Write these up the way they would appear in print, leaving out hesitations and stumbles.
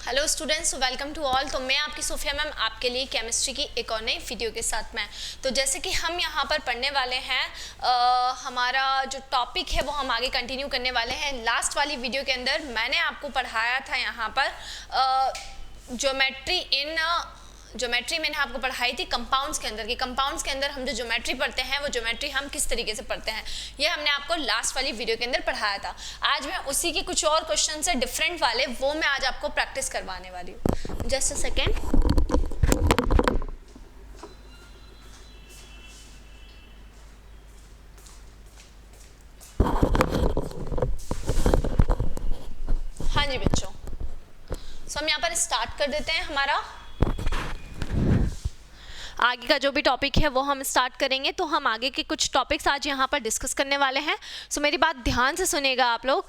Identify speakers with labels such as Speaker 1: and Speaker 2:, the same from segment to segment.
Speaker 1: Hello students, welcome to all. तो मैं आपकी सोफिया मैम आपके लिए केमिस्ट्री की एक और नई वीडियो के साथ में। तो जैसे कि हम यहाँ पर पढ़ने वाले हैं, हमारा जो टॉपिक है वो हम आगे कंटिन्यू करने वाले हैं। लास्ट वाली वीडियो के अंदर मैंने आपको पढ़ाया था यहाँ पर ज्योमेट्री मैंने आपको पढ़ाई थी कंपाउंड्स के अंदर। कि कंपाउंड्स के अंदर हम जो ज्योमेट्री पढ़ते हैं वो ज्योमेट्री हम किस तरीके से पढ़ते हैं, ये हमने आपको लास्ट वाली वीडियो के अंदर पढ़ाया था। आज मैं उसी के कुछ और क्वेश्चन है डिफरेंट वाले, वो मैं आज आपको प्रैक्टिस करवाने वाली हूँ। Just a second. हाँ जी बच्चों, सो हम यहाँ पर स्टार्ट कर देते हैं। हमारा आगे का जो भी टॉपिक है वो हम स्टार्ट करेंगे। तो हम आगे के कुछ टॉपिक्स आज यहाँ पर डिस्कस करने वाले हैं। सो मेरी बात ध्यान से सुनिएगा आप लोग।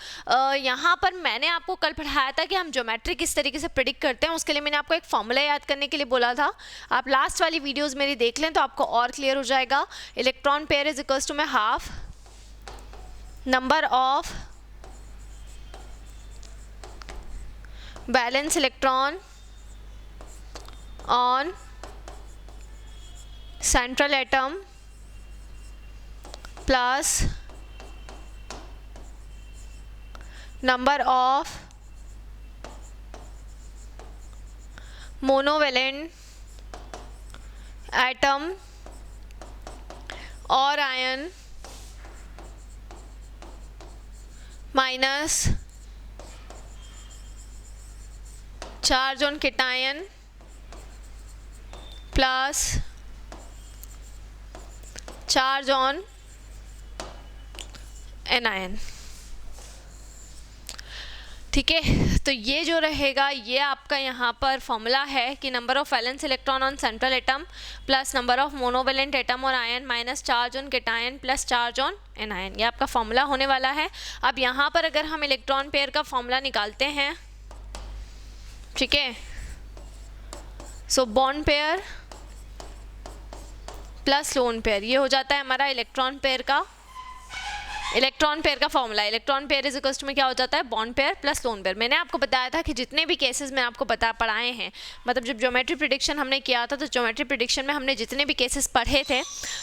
Speaker 1: यहाँ पर मैंने आपको कल पढ़ाया था कि हम ज्योमेट्री किस तरीके से प्रिडिक्ट करते हैं। उसके लिए मैंने आपको एक फॉर्मूला याद करने के लिए बोला था। आप लास्ट वाली वीडियोज़ मेरी देख लें तो आपको और क्लियर हो जाएगा। Electron pair is equals to में half number of valence electron on central atom plus number of monovalent atom or ion minus charge on cation plus charge on anion. ठीक है, तो ये जो रहेगा ये आपका यहाँ पर फॉर्मूला है कि number of valence electron on central atom plus number of monovalent atom और ion minus charge on cation plus charge on anion. ये आपका फॉर्मूला होने वाला है। अब यहाँ पर अगर हम इलेक्ट्रॉन पेयर का फॉर्मूला निकालते हैं, ठीक है, so bond pair plus lone pair, ये हो जाता है हमारा इलेक्ट्रॉन पेयर का formula. Electron pair is equals to में क्या हो जाता है, bond pair plus lone pair. मैंने आपको बताया था कि जितने भी केसेस मैं आपको पढ़ाए हैं, मतलब जब ज्योमेट्री प्रिडिक्शन हमने किया था तो ज्योमेट्री प्रिडिक्शन में हमने जितने भी केसेस पढ़े थे,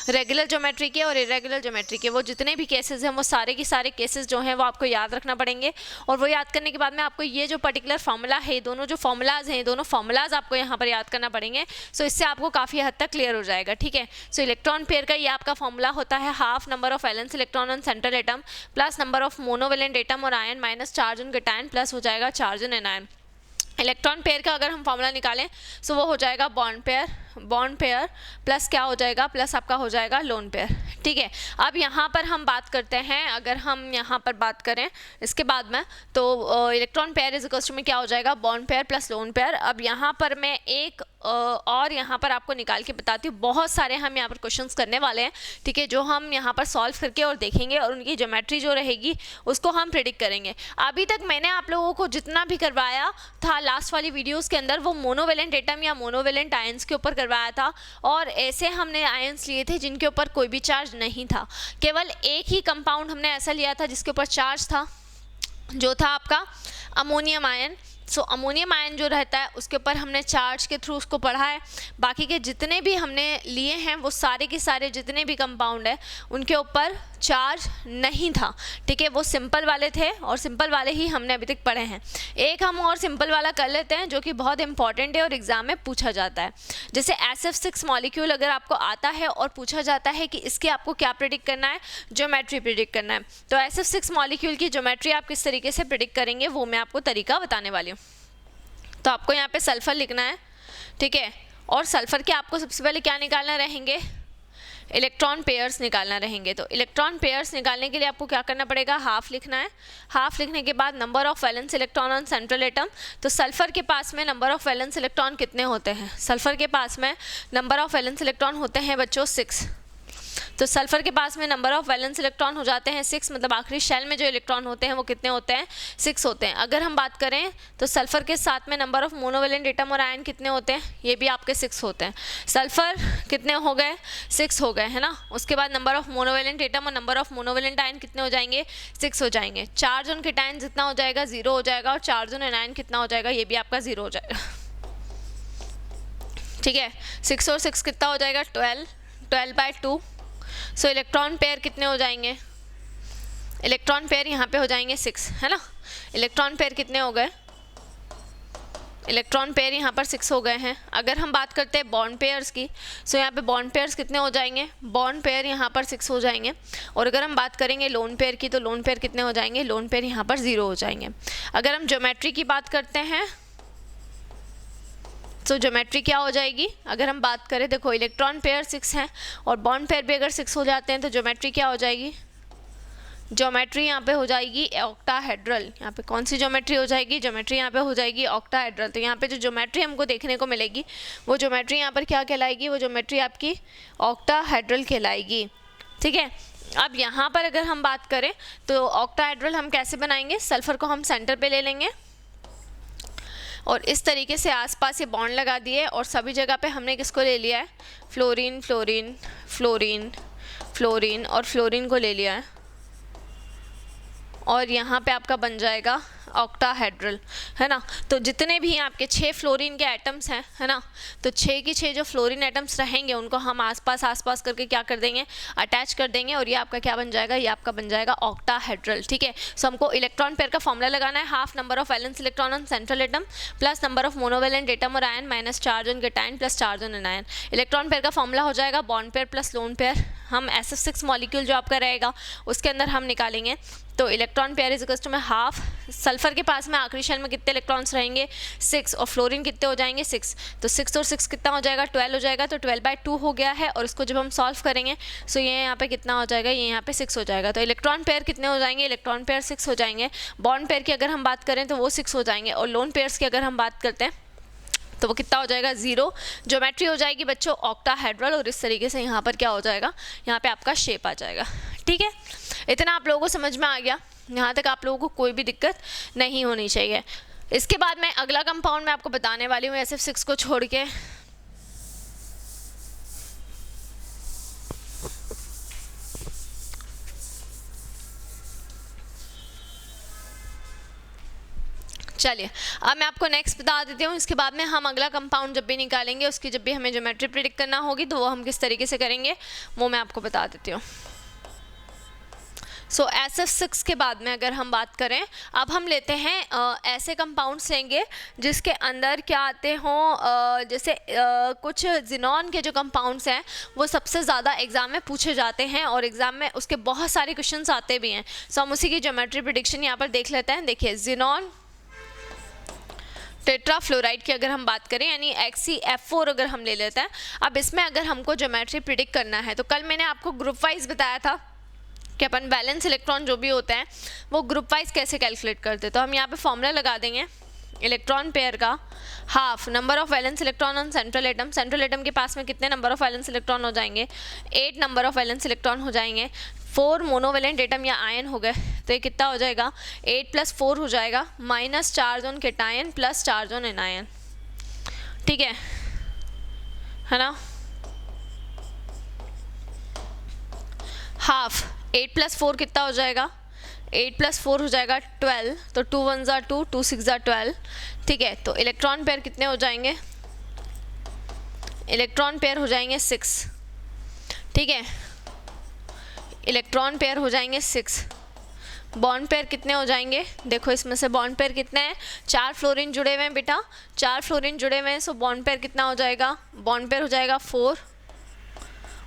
Speaker 1: रेगुलर ज्योमेट्री के और इरेगुलर ज्योमेट्री के, वो जितने भी केसेस हैं वो सारे के सारे केसेस जो हैं वो आपको याद रखना पड़ेंगे। और वो याद करने के बाद में आपको ये जो पर्टिकुलर फॉर्मूला है, दोनों जो फॉर्मूलाज हैं, दोनों फॉर्मूलाज आपको यहाँ पर याद करना पड़ेंगे। सो इससे आपको काफ़ी हद तक क्लियर हो जाएगा। ठीक है, सो इलेक्ट्रॉन पेयर का ये आपका फॉर्मूला होता है half number of valence electron on central atom plus number of monovalent atom और ion minus charge on cation plus हो जाएगा charge on anion. Electron pair का अगर हम फॉर्मूला निकालें सो वो हो जाएगा बॉन्ड पेयर प्लस क्या हो जाएगा, प्लस आपका हो जाएगा लोन पेयर। ठीक है, अब यहाँ पर हम बात करते हैं, अगर हम यहाँ पर बात करें इसके बाद में, तो electron pair is equals to में क्या हो जाएगा, bond pair plus lone pair. अब यहाँ पर मैं एक और यहाँ पर आपको निकाल के बताती हूँ। बहुत सारे हम यहाँ पर क्वेश्चंस करने वाले हैं, ठीक है, जो हम यहाँ पर सॉल्व करके और देखेंगे और उनकी ज्योमेट्री जो रहेगी उसको हम प्रिडिक्ट करेंगे। अभी तक मैंने आप लोगों को जितना भी करवाया था लास्ट वाली वीडियोस के अंदर, वो मोनोवेलेंट एटम या मोनोवेलेंट आयंस के ऊपर करवाया था। और ऐसे हमने आयंस लिए थे जिनके ऊपर कोई भी चार्ज नहीं था। केवल एक ही कंपाउंड हमने ऐसा लिया था जिसके ऊपर चार्ज था, जो था आपका ammonium ion. So ammonium ion जो रहता है उसके ऊपर हमने चार्ज के थ्रू उसको पढ़ा है। बाकी के जितने भी हमने लिए हैं वो सारे के सारे जितने भी कंपाउंड है उनके ऊपर चार्ज नहीं था। ठीक है, वो सिंपल वाले थे और सिंपल वाले ही हमने अभी तक पढ़े हैं। एक हम और सिंपल वाला कर लेते हैं जो कि बहुत इंपॉर्टेंट है और एग्जाम में पूछा जाता है। जैसे SF6 मॉलिक्यूल अगर आपको आता है और पूछा जाता है कि इसके आपको क्या प्रिडिक्ट करना है, ज्योमेट्री प्रिडिक्ट करना है, तो SF6 मॉलिक्यूल की ज्योमेट्री आप किस तरीके से प्रिडिक्ट करेंगे वो मैं आपको तरीका बताने वाली हूँ। तो आपको यहाँ पे सल्फर लिखना है, ठीक है, और सल्फर के आपको सबसे पहले क्या निकालना रहेंगे, इलेक्ट्रॉन पेयर्स निकालना रहेंगे। तो इलेक्ट्रॉन पेयर्स निकालने के लिए आपको क्या करना पड़ेगा, हाफ लिखना है। हाफ लिखने के बाद number of valence electron on central atom. तो सल्फर के पास में नंबर ऑफ वैलेंस इलेक्ट्रॉन कितने होते हैं, सल्फर के पास में नंबर ऑफ वैलेंस इलेक्ट्रॉन होते हैं बच्चों 6। तो सल्फर के पास में नंबर ऑफ वैलेंस इलेक्ट्रॉन हो जाते हैं 6, मतलब आखिरी शेल में जो इलेक्ट्रॉन होते हैं वो कितने होते हैं, 6 होते हैं। अगर हम बात करें तो सल्फर के साथ में नंबर ऑफ मोनोवेलेंट एटम और आयन कितने होते हैं, ये भी आपके 6 होते हैं। सल्फर कितने हो गए, 6 हो गए, है ना। उसके बाद नंबर ऑफ मोनोवेलेंट एटम और नंबर ऑफ मोनोवेलेंट आयन कितने हो जाएंगे, 6 हो जाएंगे। चार्ज ऑन केटायन जितना हो जाएगा 0 हो जाएगा, और चार्ज ऑन एनायन कितना हो जाएगा, ये भी आपका 0 हो जाएगा। ठीक है, 6 और 6 कितना हो जाएगा, 12/2। सो इलेक्ट्रॉन पेयर कितने हो जाएंगे, इलेक्ट्रॉन पेयर यहाँ पे हो जाएंगे 6, है ना। इलेक्ट्रॉन पेयर कितने हो गए, इलेक्ट्रॉन पेयर यहाँ पर 6 हो गए हैं। अगर हम बात करते हैं बॉन्ड पेयर्स की, सो यहाँ पे बॉन्ड पेयर्स कितने हो जाएंगे, बॉन्ड पेयर यहाँ पर 6 हो जाएंगे। और अगर हम बात करेंगे लोन पेयर की, तो लोन पेयर कितने हो जाएंगे, लोन पेयर यहाँ पर 0 हो जाएंगे। अगर हम ज्योमेट्री की बात करते हैं तो ज्योमेट्री क्या हो जाएगी, अगर हम बात करें, देखो इलेक्ट्रॉन पेयर 6 हैं और बॉन्ड पेयर भी अगर 6 हो जाते हैं तो ज्योमेट्री क्या हो जाएगी, ज्योमेट्री यहाँ पे हो जाएगी ऑक्टाहेड्रल। यहाँ पे कौन सी ज्योमेट्री हो जाएगी, ज्योमेट्री यहाँ पे हो जाएगी ऑक्टाहेड्रल। तो यहाँ पे जो ज्योमेट्री हमको देखने को मिलेगी वो ज्योमेट्री यहाँ पर क्या कहलाएगी, वो ज्योमेट्री आपकी ऑक्टाहेड्रल कहलाएगी। ठीक है, अब यहाँ पर अगर हम बात करें तो ऑक्टाहेड्रल हम कैसे बनाएंगे, सल्फर को हम सेंटर पे ले लेंगे और इस तरीके से आसपास ये बॉन्ड लगा दिए, और सभी जगह पे हमने किसको ले लिया है, फ्लोरीन फ्लोरीन फ्लोरीन फ्लोरीन और फ्लोरीन को ले लिया है, और यहाँ पे आपका बन जाएगा ऑक्टाहेड्रल, है ना। तो जितने भी आपके 6 फ्लोरीन के एटम्स हैं, है ना, तो 6 की 6 जो फ्लोरीन एटम्स रहेंगे उनको हम आसपास करके क्या कर देंगे, अटैच कर देंगे, और ये आपका क्या बन जाएगा, ये आपका बन जाएगा ऑक्टाहेड्रल। ठीक है, सो हमको इलेक्ट्रॉन पेयर का फॉर्मूला लगाना है, half number of valence electron on central atom plus number of monovalent atom और ion minus charge on cation plus charge on anion. Electron pair का फॉर्मूला हो जाएगा bond pair plus lone pair. हम SF6 molecule जो आपका रहेगा उसके अंदर हम निकालेंगे, तो electron pair is equal to में हाफ, सल्फर के पास में आखिरी शेल में कितने इलेक्ट्रॉन्स रहेंगे, 6, और फ्लोरीन कितने हो जाएंगे, 6। तो 6 और 6 कितना हो जाएगा, 12 हो जाएगा, तो 12/2 हो गया है। और इसको जब हम सॉल्व करेंगे सो ये यहाँ पे कितना हो जाएगा, ये यहाँ पे 6 हो जाएगा। तो इलेक्ट्रॉन पेयर कितने हो जाएंगे, इलेक्ट्रॉन पेयर 6 हो जाएंगे। बॉन्ड पेयर की अगर हम बात करें तो वो 6 हो जाएंगे, और लोन पेयर्स की अगर हम बात करते हैं तो वो कितना हो जाएगा, 0। ज्योमेट्री हो जाएगी बच्चों ऑक्टाहेड्रल, और इस तरीके से यहाँ पर क्या हो जाएगा, यहाँ पे आपका शेप आ जाएगा। ठीक है, इतना आप लोगों को समझ में आ गया, यहाँ तक आप लोगों को कोई भी दिक्कत नहीं होनी चाहिए। इसके बाद मैं अगला कंपाउंड मैं आपको बताने वाली हूँ SF6 को छोड़ के। चलिए अब मैं आपको नेक्स्ट बता देती हूँ। इसके बाद में हम अगला कंपाउंड जब भी निकालेंगे, उसकी जब भी हमें ज्योमेट्री प्रेडिक्ट करना होगी तो वो हम किस तरीके से करेंगे वो मैं आपको बता देती हूँ। सो SF6 के बाद में अगर हम बात करें, अब हम लेते हैं ऐसे कंपाउंड्स लेंगे जिसके अंदर क्या आते हों, जैसे कुछ जिनॉन के जो कंपाउंड्स हैं वो सबसे ज़्यादा एग्जाम में पूछे जाते हैं और एग्जाम में उसके बहुत सारे क्वेश्चंस आते भी हैं। सो हम उसी की ज्योमेट्री प्रेडिक्शन यहाँ पर देख लेते हैं। देखिए जिनॉन टेट्राफ्लोराइड की अगर हम बात करें, यानी XeF4 अगर हम ले लेते हैं, अब इसमें अगर हमको ज्योमेट्री प्रिडिक्ट करना है तो कल मैंने आपको ग्रुप वाइज बताया था कि अपन बैलेंस इलेक्ट्रॉन जो भी होते हैं वो ग्रुप वाइज कैसे कैलकुलेट करते हैं। तो हम यहाँ पे फॉर्मूला लगा देंगे इलेक्ट्रॉन पेयर का, half number of valence electron on central atom. Central atom के पास में कितने नंबर ऑफ वैलेंस इलेक्ट्रॉन हो जाएंगे, 8 नंबर ऑफ वैलेंस इलेक्ट्रॉन हो जाएंगे। 4 मोनोवेलेंट एटम या आयन हो गए, तो ये कितना हो जाएगा, 8 + 4 हो जाएगा, minus charge on cation plus charge on anion. ठीक है ना। हाफ 8 + 4 कितना हो जाएगा, 8 + 4 हो जाएगा 12, तो 2 1 ज़ा 2, 2 6 ज़ा 12। ठीक है, तो इलेक्ट्रॉन पेयर कितने हो जाएंगे, इलेक्ट्रॉन पेयर हो जाएंगे 6। ठीक है, इलेक्ट्रॉन पेयर हो जाएंगे 6। बॉन्ड पेयर कितने हो जाएंगे, देखो इसमें से बॉन्ड पेयर कितने हैं, 4 फ्लोरीन जुड़े हुए हैं बेटा, 4 फ्लोरीन जुड़े हुए हैं। सो बॉन्ड पेयर कितना हो जाएगा, बॉन्ड पेयर हो जाएगा 4,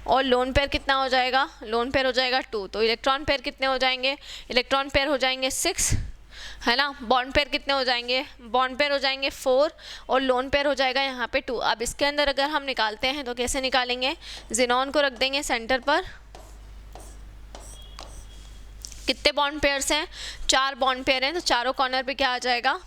Speaker 1: और लोन पेयर कितना हो जाएगा, लोन पेयर हो जाएगा 2। तो इलेक्ट्रॉन पेयर कितने हो जाएंगे, इलेक्ट्रॉन पेयर हो जाएंगे 6, है ना। बॉन्ड पेयर कितने हो जाएंगे, बॉन्ड पेयर हो जाएंगे 4, और लोन पेयर हो जाएगा यहाँ पे 2। अब इसके अंदर अगर हम निकालते हैं तो कैसे निकालेंगे, जिनॉन को रख देंगे सेंटर पर। कितने बॉन्ड पेयर्स हैं, 4 बॉन्ड पेयर हैं, तो चारों कॉर्नर पे क्या आ जाएगा,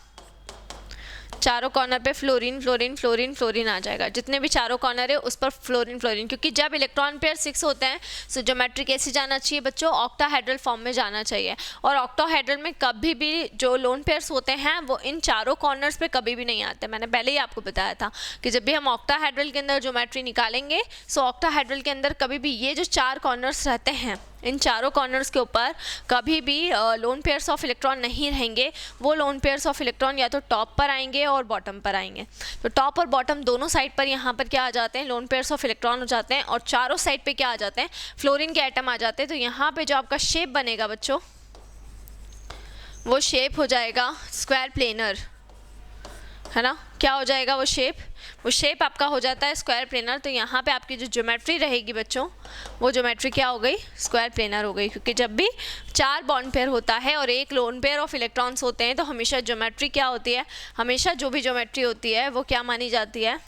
Speaker 1: चारों कॉर्नर पे फ्लोरीन फ्लोरीन फ्लोरीन फ्लोरीन आ जाएगा, जितने भी चारों कॉर्नर है उस पर फ्लोरीन फ्लोरीन, क्योंकि जब इलेक्ट्रॉन पेयर 6 होते हैं सो ज्योमेट्री कैसे जाना चाहिए बच्चों, ऑक्टाहेड्रल फॉर्म में जाना चाहिए। और ऑक्टाहेड्रल में कभी भी जो लोन पेयर्स होते हैं वो इन चारों कॉर्नर्स पे कभी भी नहीं आते। मैंने पहले ही आपको बताया था कि जब भी हम ऑक्टाहेड्रल के अंदर ज्योमेट्री निकालेंगे सो ऑक्टाहेड्रल के अंदर कभी भी ये जो 4 कॉर्नर्स रहते हैं, इन चारों कॉर्नर्स के ऊपर कभी भी लोन पेयर्स ऑफ इलेक्ट्रॉन नहीं रहेंगे। वो लोन पेयर्स ऑफ इलेक्ट्रॉन या तो टॉप पर आएंगे और बॉटम पर आएंगे। तो टॉप और बॉटम दोनों साइड पर यहाँ पर क्या आ जाते हैं, लोन पेयर्स ऑफ इलेक्ट्रॉन हो जाते हैं, और चारों साइड पे क्या आ जाते हैं, फ्लोरीन के एटम आ जाते हैं। तो यहाँ पे जो आपका शेप बनेगा बच्चों वो शेप हो जाएगा स्क्वायर प्लेनर, है ना। क्या हो जाएगा वो शेप आपका हो जाता है स्क्वायर प्लेनर। तो यहाँ पे आपकी जो ज्योमेट्री रहेगी बच्चों वो ज्योमेट्री क्या हो गई, स्क्वायर प्लेनर हो गई, क्योंकि जब भी 4 बॉन्ड पेयर होता है और एक लोन पेयर ऑफ इलेक्ट्रॉन्स होते हैं तो हमेशा ज्योमेट्री क्या होती है, हमेशा जो भी ज्योमेट्री होती है वो क्या मानी जाती है,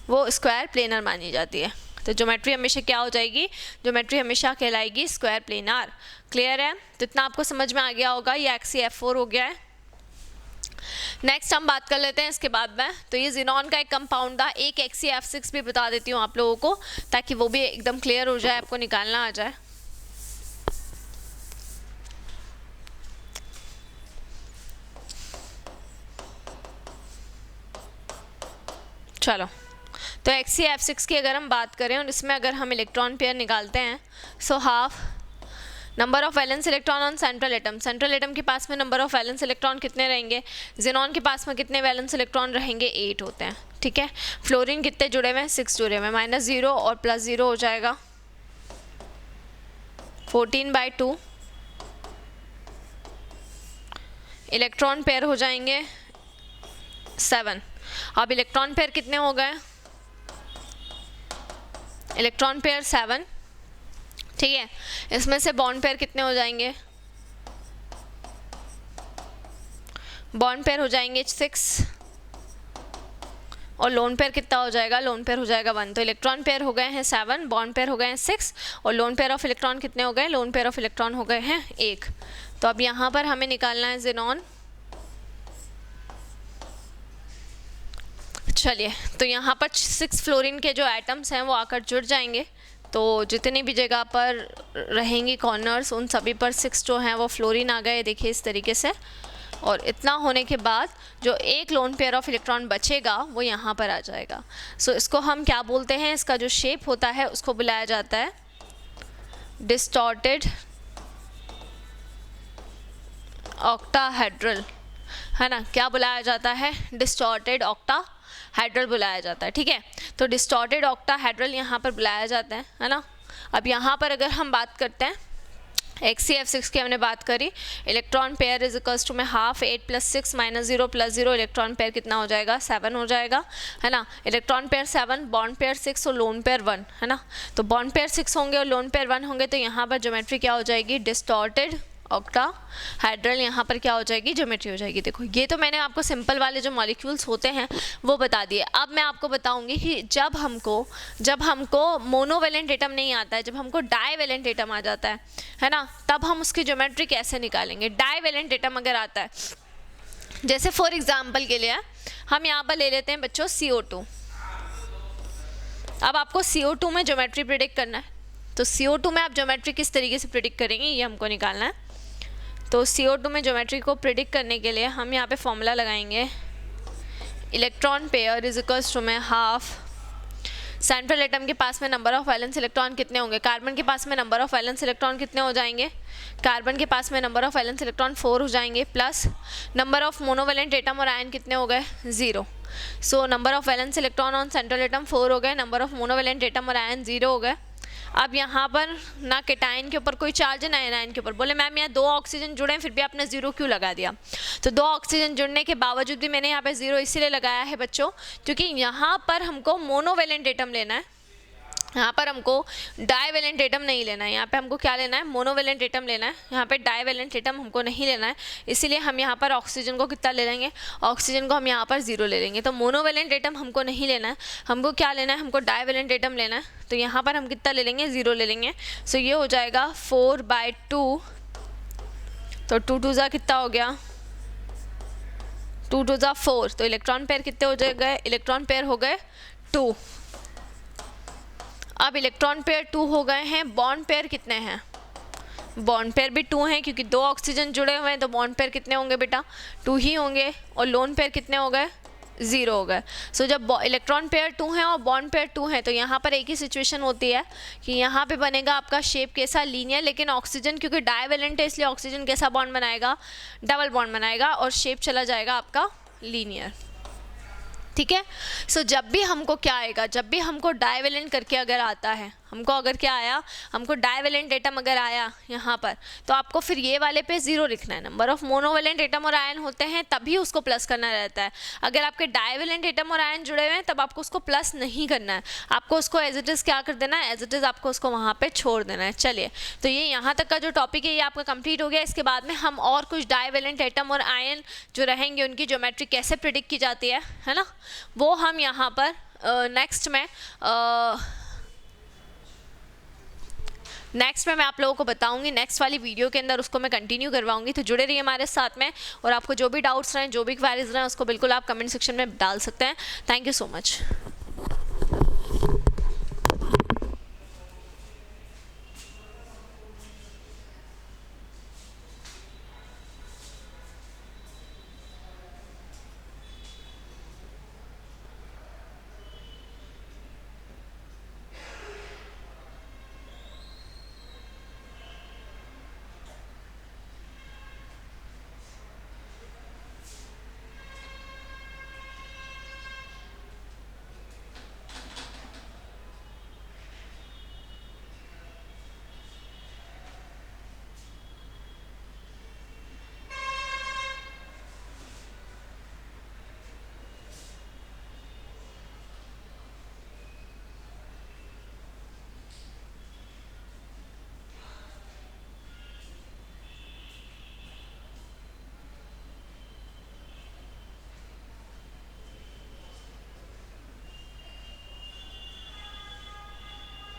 Speaker 1: वो स्क्वायर प्लेनर मानी जाती है। तो ज्योमेट्री हमेशा क्या हो जाएगी, ज्योमेट्री हमेशा कहलाएगी स्क्वायर प्लेनर। क्लियर है, तो इतना आपको समझ में आ गया होगा। ये XeF4 हो गया है। नेक्स्ट हम बात कर लेते हैं इसके बाद में, तो ये ज़ीनॉन का एक कंपाउंड था। एक XeF6 भी बता देती हूँ आप लोगों को ताकि वो भी एकदम क्लियर हो जाए, आपको निकालना आ जाए। चलो, तो XeF6 की अगर हम बात करें और इसमें अगर हम इलेक्ट्रॉन पेयर निकालते हैं so half number of valence electron on central atom. Central atom के पास में नंबर ऑफ वैलेंस इलेक्ट्रॉन कितने रहेंगे, ज़ीनॉन के पास में कितने वैलेंस इलेक्ट्रॉन रहेंगे, 8 होते हैं। ठीक है, फ्लोरीन कितने जुड़े हुए हैं, 6 जुड़े हुए हैं, -0 और +0 हो जाएगा 14/2। इलेक्ट्रॉन पेयर हो जाएंगे 7। अब इलेक्ट्रॉन पेयर कितने हो गए, इलेक्ट्रॉन पेयर 7। ठीक है, इसमें से बॉन्ड पेयर कितने हो जाएंगे, बॉन्ड पेयर हो जाएंगे 6 और लोन पेयर कितना हो जाएगा, लोन पेयर हो जाएगा 1। तो इलेक्ट्रॉन पेयर हो गए हैं 7, बॉन्ड पेयर हो गए हैं 6 और लोन पेयर ऑफ इलेक्ट्रॉन कितने हो गए, लोन पेयर ऑफ इलेक्ट्रॉन हो गए हैं 1। तो अब यहाँ पर हमें निकालना है ज़ीनॉन। चलिए, तो यहाँ पर 6 फ्लोरीन के जो एटम्स हैं वो आकर जुड़ जाएंगे। तो जितनी भी जगह पर रहेंगी कॉर्नर्स उन सभी पर 6 जो हैं वो फ्लोरीन आ गए, देखिए इस तरीके से। और इतना होने के बाद जो एक लोन पेयर ऑफ इलेक्ट्रॉन बचेगा वो यहाँ पर आ जाएगा। सो इसको हम क्या बोलते हैं, इसका जो शेप होता है उसको बुलाया जाता है डिस्टॉर्टेड ऑक्टाहेड्रल, है ना। क्या बुलाया जाता है, डिस्टॉर्टेड ऑक्टाहेड्रल बुलाया जाता है। ठीक है, तो डिस्टॉर्टेड ऑक्टाहेड्रल यहाँ पर बुलाया जाता है ना। अब यहाँ पर अगर हम बात करते हैं XeF6 की, हमने बात करी electron pair is equals to में हाफ 8 + 6 -0 + 0। इलेक्ट्रॉन पेयर कितना हो जाएगा, 7 हो जाएगा, है ना। इलेक्ट्रॉन पेयर 7, बॉन्ड पेयर 6 और लोन पेयर 1, है ना। तो बॉन्ड पेयर 6 होंगे और लोन पेयर 1 होंगे, तो यहाँ पर ज्योमेट्री क्या हो जाएगी, डिस्टॉर्टेड ऑक्टाहेड्रल। यहाँ पर क्या हो जाएगी, ज्योमेट्री हो जाएगी। देखो ये तो मैंने आपको सिंपल वाले जो मॉलिक्यूल्स होते हैं वो बता दिए। अब मैं आपको बताऊंगी कि जब हमको मोनोवेलेंट एटम नहीं आता है, जब हमको डाईवेलेंट एटम आ जाता है ना, तब हम उसकी ज्योमेट्री कैसे निकालेंगे। डाईवेलेंट एटम अगर आता है, जैसे फॉर एग्जाम्पल के लिए हम यहाँ पर ले लेते हैं बच्चों CO2। अब आपको CO2 में ज्योमेट्री प्रिडिक्ट करना है, तो CO2 में आप ज्योमेट्री किस तरीके से प्रिडिक्ट करेंगे ये हमको निकालना है। तो CO2 में ज्योमेट्री को प्रिडिक्ट करने के लिए हम यहाँ पे फॉर्मूला लगाएंगे, electron pair is equals to में हाफ सेंट्रल एटम के पास में नंबर ऑफ वैलेंस इलेक्ट्रॉन कितने होंगे, कार्बन के पास में नंबर ऑफ वैलेंस इलेक्ट्रॉन कितने हो जाएंगे, कार्बन के पास में नंबर ऑफ वैलेंस इलेक्ट्रॉन 4 हो जाएंगे, plus number of monovalent atom और आयन कितने हो गए, 0। So number of valence electron on central atom 4 हो गए, नंबर ऑफ मोनोवेलेंट एटम और आयन 0 हो गए। अब यहाँ पर ना केटाइन के ऊपर कोई चार्ज है ना एनाइन के ऊपर। बोले मैम यहाँ 2 ऑक्सीजन जुड़े हैं फिर भी आपने 0 क्यों लगा दिया। तो 2 ऑक्सीजन जुड़ने के बावजूद भी मैंने यहाँ पे 0 इसीलिए लगाया है बच्चों, क्योंकि यहाँ पर हमको मोनोवेलेंट एटम लेना है, यहाँ पर हमको डाईवेलेंट एटम नहीं लेना है। यहाँ पे हमको क्या लेना है, मोनोवेलेंट एटम लेना है। यहाँ पे डाईवेलेंट एटम हमको नहीं लेना है, इसीलिए हम यहाँ पर ऑक्सीजन को कितना ले लेंगे, ऑक्सीजन को हम यहाँ पर 0 ले लेंगे। तो मोनोवेलेंट एटम हमको नहीं लेना है, हमको क्या लेना है, हमको डाईवेलेंट एटम लेना है। तो यहाँ पर हम कितना ले लेंगे, 0 ले लेंगे। सो ये हो जाएगा 4/2। तो 2 × 2 कितना हो गया, 2 2 जा 4, तो इलेक्ट्रॉन पेयर कितने हो गए, इलेक्ट्रॉन पेयर हो गए 2। अब इलेक्ट्रॉन पेयर 2 हो गए हैं, बॉन्ड पेयर कितने हैं, बॉन्ड पेयर भी 2 हैं, क्योंकि 2 ऑक्सीजन जुड़े हुए हैं, तो बॉन्ड पेयर कितने होंगे बेटा, 2 ही होंगे। और लोन पेयर कितने हो गए, 0 हो गए। सो जब इलेक्ट्रॉन पेयर 2 हैं और बॉन्ड पेयर 2 हैं, तो यहाँ पर एक ही सिचुएशन होती है कि यहाँ पे बनेगा आपका शेप कैसा, लीनियर, लेकिन ऑक्सीजन क्योंकि डाइवेलेंट है इसलिए ऑक्सीजन कैसा बॉन्ड बनाएगा, डबल बॉन्ड बनाएगा, और शेप चला जाएगा आपका लीनियर। ठीक है। सो जब भी हमको क्या आएगा, जब भी हमको डाइवेलेंट करके अगर आता है, हमको अगर क्या आया, हमको डाइवेलेंट एटम अगर आया यहाँ पर, तो आपको फिर ये वाले पे 0 लिखना है। नंबर ऑफ मोनोवेलेंट एटम और आयन होते हैं तभी उसको प्लस करना रहता है। अगर आपके डाइवेलेंट एटम और आयन जुड़े हुए हैं तब आपको उसको प्लस नहीं करना है, आपको उसको एज इट इज़ क्या कर देना है, एज इट इज़ आपको उसको वहाँ पर छोड़ देना है। चलिए, तो ये यहाँ तक का जो टॉपिक है ये आपका कंप्लीट हो गया। इसके बाद में हम और कुछ डाइवेलेंट एटम और आयन जो रहेंगे उनकी ज्योमेट्री कैसे प्रिडिक्ट की जाती है ना, वो हम यहाँ पर नेक्स्ट में मैं आप लोगों को बताऊंगी, नेक्स्ट वाली वीडियो के अंदर उसको मैं कंटिन्यू करवाऊंगी। तो जुड़े रहिए हमारे साथ में, और आपको जो भी डाउट्स रहें, जो भी क्वेरीज रहें, उसको बिल्कुल आप कमेंट सेक्शन में डाल सकते हैं। Thank you so much.